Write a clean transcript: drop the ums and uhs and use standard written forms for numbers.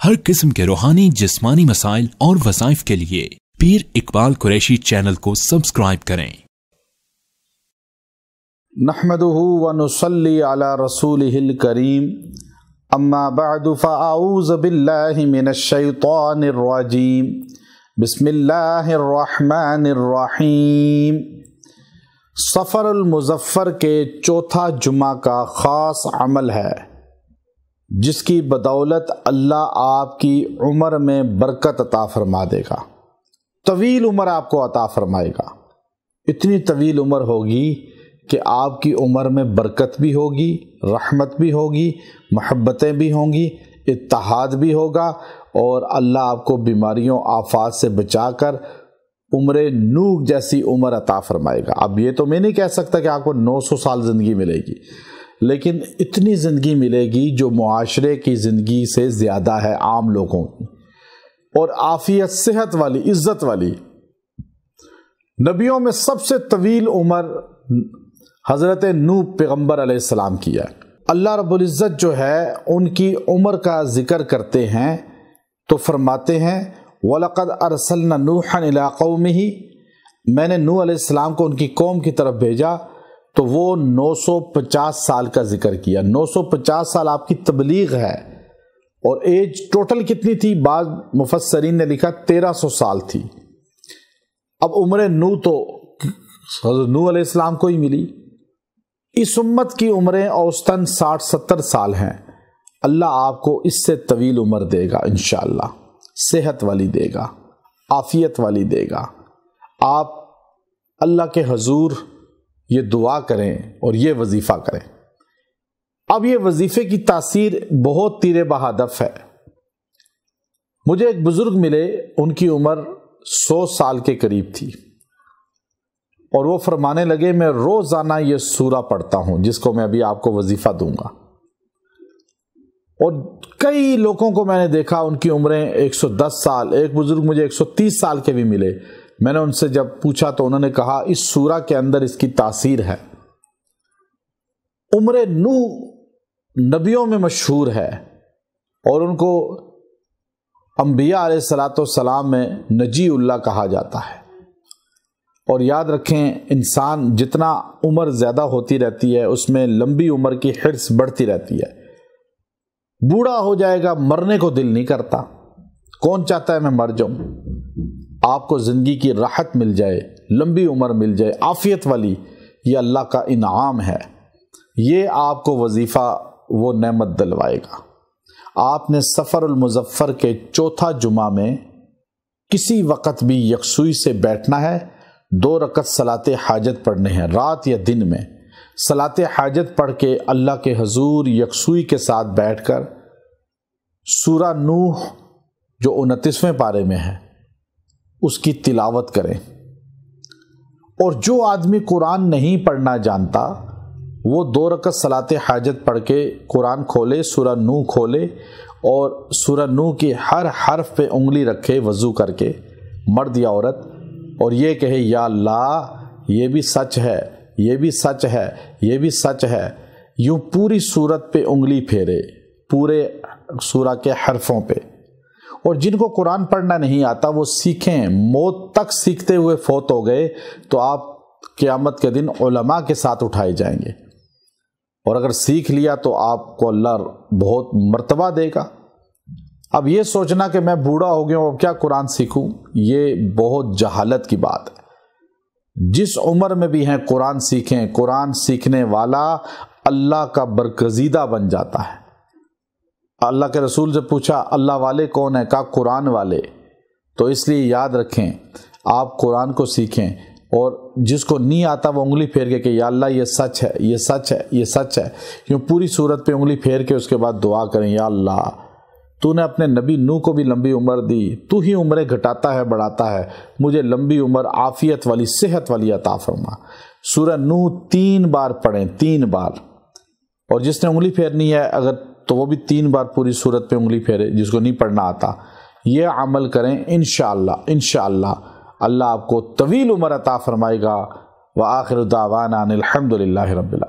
ہر قسم کے روحانی جسمانی مسائل اور وظائف کے لیے پیر اقبال قریشی چینل کو سبسکرائب کریں۔ نحمدہ ونصلی علی رسولہ الکریم، اما بعد فاعوذ باللہ من الشیطان الرجیم، بسم اللہ الرحمن الرحیم۔ سفر المظفر کے چوتھا جمعہ کا خاص عمل ہے جس کی بدولت اللہ آپ کی عمر میں برکت عطا فرما دے گا، طویل عمر آپ کو عطا فرمائے گا۔ اتنی طویل عمر ہوگی کہ آپ کی عمر میں برکت بھی ہوگی، رحمت بھی ہوگی، محبتیں بھی ہوں گی، اتحاد بھی ہوگا، اور اللہ آپ کو بیماریوں آفات سے بچا کر عمر نوح جیسی عمر عطا فرمائے گا۔ اب یہ تو میں نہیں کہہ سکتا کہ آپ کو 900 سال زندگی ملے گی، لیکن اتنی زندگی ملے گی جو معاشرے کی زندگی سے زیادہ ہے، عام لوگوں کی، اور عافیت، صحت والی، عزت والی۔ نبیوں میں سب سے طویل عمر حضرت نوح پیغمبر علیہ السلام کی ہے۔ اللہ رب العزت جو ہے ان کی عمر کا ذکر کرتے ہیں تو فرماتے ہیں وَلَقَدْ أَرْسَلْنَا نُوحًا إِلَىٰ قَوْمِهِ، میں نے نوح علیہ السلام کو ان کی قوم کی طرف بھیجا، تو وہ 950 سال کا ذکر کیا۔ 950 سال آپ کی تبلیغ ہے، اور ایج ٹوٹل کتنی تھی؟ بعض مفسرین نے لکھا 1300 سال تھی۔ اب عمر نوح تو حضرت نوح علیہ السلام کو ہی ملی۔ اس امت کی عمریں اوسطاً 60-70 سال ہیں۔ اللہ آپ کو اس سے طویل عمر دے گا انشاءاللہ، صحت والی دے گا، عافیت والی دے گا۔ آپ اللہ کے حضور یہ دعا کریں اور یہ وظیفہ کریں۔ اب یہ وظیفے کی تاثیر بہت تیرے بہادف ہے۔ مجھے ایک بزرگ ملے، ان کی عمر 100 سال کے قریب تھی، اور وہ فرمانے لگے میں روزانہ یہ سورہ پڑھتا ہوں جس کو میں ابھی آپ کو وظیفہ دوں گا۔ اور کئی لوگوں کو میں نے دیکھا ان کی عمریں 110 سال، ایک بزرگ مجھے 130 سال کے بھی ملے۔ میں نے ان سے جب پوچھا تو انہوں نے کہا اس سورہ کے اندر اس کی تاثیر ہے۔ عمر نوح نبیوں میں مشہور ہے، اور ان کو انبیاء علیہ السلام میں نجی اللہ کہا جاتا ہے۔ اور یاد رکھیں، انسان جتنا عمر زیادہ ہوتی رہتی ہے اس میں لمبی عمر کی حرص بڑھتی رہتی ہے۔ بوڑھا ہو جائے گا، مرنے کو دل نہیں کرتا۔ کون چاہتا ہے میں مر جاؤں؟ آپ کو زندگی کی راحت مل جائے، لمبی عمر مل جائے، عافیت والی، یہ اللہ کا انعام ہے۔ یہ آپ کو وظیفہ وہ نعمت دلوائے گا۔ آپ نے سفر المظفر کے چوتھا جمعہ میں کسی وقت بھی یکسوئی سے بیٹھنا ہے، 2 رکعت صلاۃ حاجت پڑھنے ہیں، رات یا دن میں۔ صلاۃ حاجت پڑھ کے اللہ کے حضور یکسوئی کے ساتھ بیٹھ کر سورہ نوح جو 29ویں پارے میں ہے اس کی تلاوت کریں۔ اور جو آدمی قرآن نہیں پڑھنا جانتا وہ 2 رکعت صلاۃ حاجت پڑھ کے قرآن کھولے، سورہ نوح کھولے، اور سورہ نوح کی ہر حرف پہ انگلی رکھے وضو کر کے، مرد یا عورت، اور یہ کہے یا اللہ یہ بھی سچ ہے، یہ بھی سچ ہے، یہ بھی سچ ہے۔ یوں پوری سورت پہ انگلی پھیرے، پورے سورہ کے حرفوں پہ۔ اور جن کو قرآن پڑھنا نہیں آتا وہ سیکھیں، موت تک سیکھتے ہوئے فوت ہو گئے تو آپ قیامت کے دن علماء کے ساتھ اٹھائے جائیں گے، اور اگر سیکھ لیا تو آپ کو اللہ بہت مرتبہ دے گا۔ اب یہ سوچنا کہ میں بوڑھا ہو گیا ہوں اب کیا قرآن سیکھوں، یہ بہت جہالت کی بات ہے۔ جس عمر میں بھی ہیں قرآن سیکھیں۔ قرآن سیکھنے والا اللہ کا برگزیدہ بن جاتا ہے۔ اللہ کے رسول سے پوچھا اللہ والے کون ہیں؟ کہا قرآن والے۔ تو اس لیے یاد رکھیں، آپ قرآن کو سیکھیں، اور جس کو نہیں آتا وہ انگلی پھیر کے کہ یا اللہ یہ سچ ہے، یہ سچ ہے، یہ سچ ہے۔ یوں پوری صورت پہ انگلی پھیر کے اس کے بعد دعا کریں یا اللہ تو نے اپنے نبی نوح کو بھی لمبی عمر دی، تو ہی عمریں گھٹاتا ہے بڑھاتا ہے، مجھے لمبی عمر، عافیت والی، صحت والی عطا فرما۔ سورہ نوح 3 بار پڑھیں، 3 بار۔ اور جس نے انگلی پھیرنی ہے اگر تو وہ بھی 3 بار پوری صورت پہ انگلی پھیرے، جس کو نہیں پڑھنا آتا۔ یہ عمل کریں انشاءاللہ اللہ آپ کو طویل عمر عطا فرمائے گا۔ وآخر دعوانا الحمدللہ رب العالمین۔